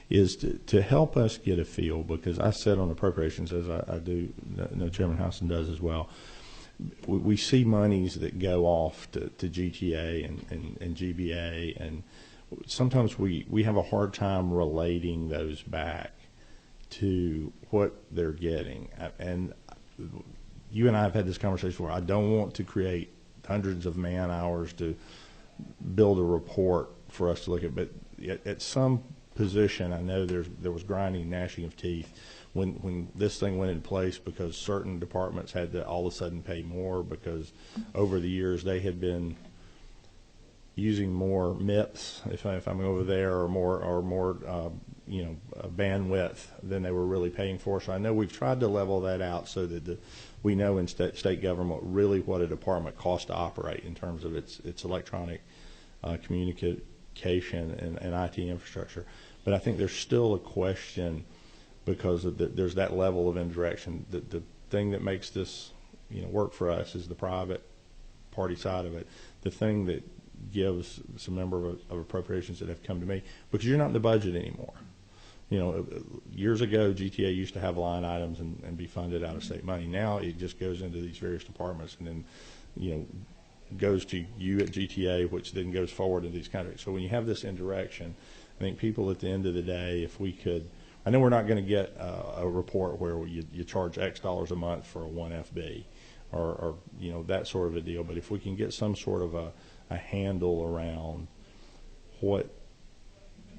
is to help us get a feel, because I said on appropriations, as I do, no, Chairman Houston does as well, we see monies that go off to GTA and GBA, and sometimes we have a hard time relating those back to what they're getting. And you and I have had this conversation where I don't want to create hundreds of man hours to build a report for us to look at, but at some position, I know there was grinding, gnashing of teeth when this thing went in place, because certain departments had to all of a sudden pay more because over the years they had been using more MIPS, if I'm over there, or more bandwidth than they were really paying for. So I know we've tried to level that out so that we know in state government really what a department costs to operate in terms of its electronic communication and IT infrastructure. But I think there's still a question because there's that level of indirection. The thing that makes this work for us is the private party side of it. The thing that gives some member of appropriations that have come to me, because you're not in the budget anymore. Years ago, GTA used to have line items and be funded out of state money. Now it just goes into these various departments and then, goes to you at GTA, which then goes forward in these countries. So when you have this indirection, I think people at the end of the day, if we could, I know we're not going to get a report where you charge X dollars a month for a 1FB or that sort of a deal, but if we can get some sort of a handle around what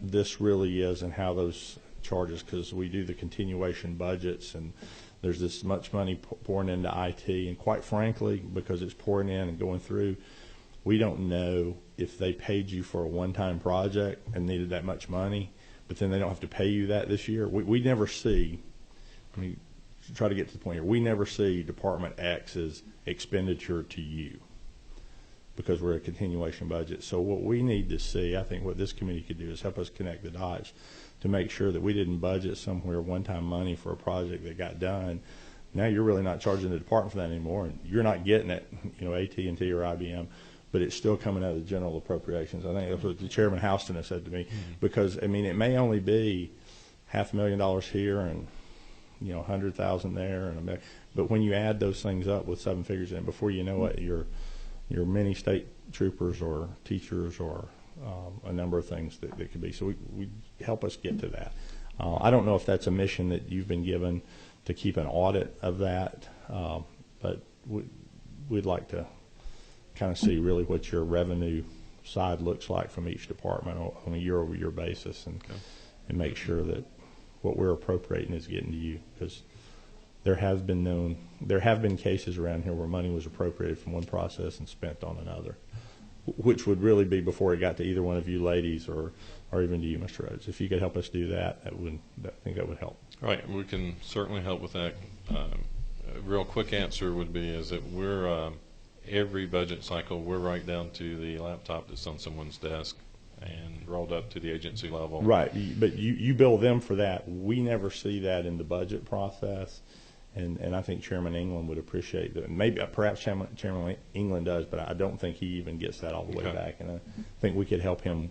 this really is and how those charges, because we do the continuation budgets and there's this much money pouring into IT, and quite frankly, because it's pouring in and going through, we don't know if they paid you for a one-time project and needed that much money, but then they don't have to pay you that this year. We never see, I mean, try to get to the point here, we never see Department X's expenditure to you because we're a continuation budget. So what we need to see, I think what this committee could do is help us connect the dots to make sure that we didn't budget somewhere one-time money for a project that got done. Now you're really not charging the department for that anymore, and you're not getting it, AT&T or IBM, but it's still coming out of the general appropriations. I think that's what the Chairman Houston has said to me, because it may only be $500,000 here and $100,000 there, and but when you add those things up with seven figures in, before you know it, your many state troopers or teachers or a number of things that could be. So we help us get to that. I don't know if that's a mission that you've been given to keep an audit of that, but we'd like to kind of see really what your revenue side looks like from each department on a year-over-year basis, and make sure that what we're appropriating is getting to you, because there have been cases around here where money was appropriated from one process and spent on another, which would really be before it got to either one of you ladies or even to you, Mr. Rhodes. If you could help us do that, I think that would help. Right, we can certainly help with that. A real quick answer would be is that we're every budget cycle we're right down to the laptop that's on someone's desk and rolled up to the agency level. Right, but you bill them for that. We never see that in the budget process. And I think Chairman England would appreciate that. Maybe perhaps Chairman England does, but I don't think he even gets that all the way back. And I think we could help him.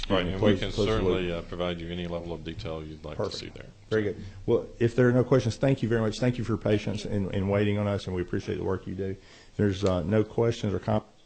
Right, and we can certainly provide you any level of detail you'd like to see there. Very good. Well, if there are no questions, thank you very much. Thank you for your patience in waiting on us, and we appreciate the work you do. If there's no questions or comments.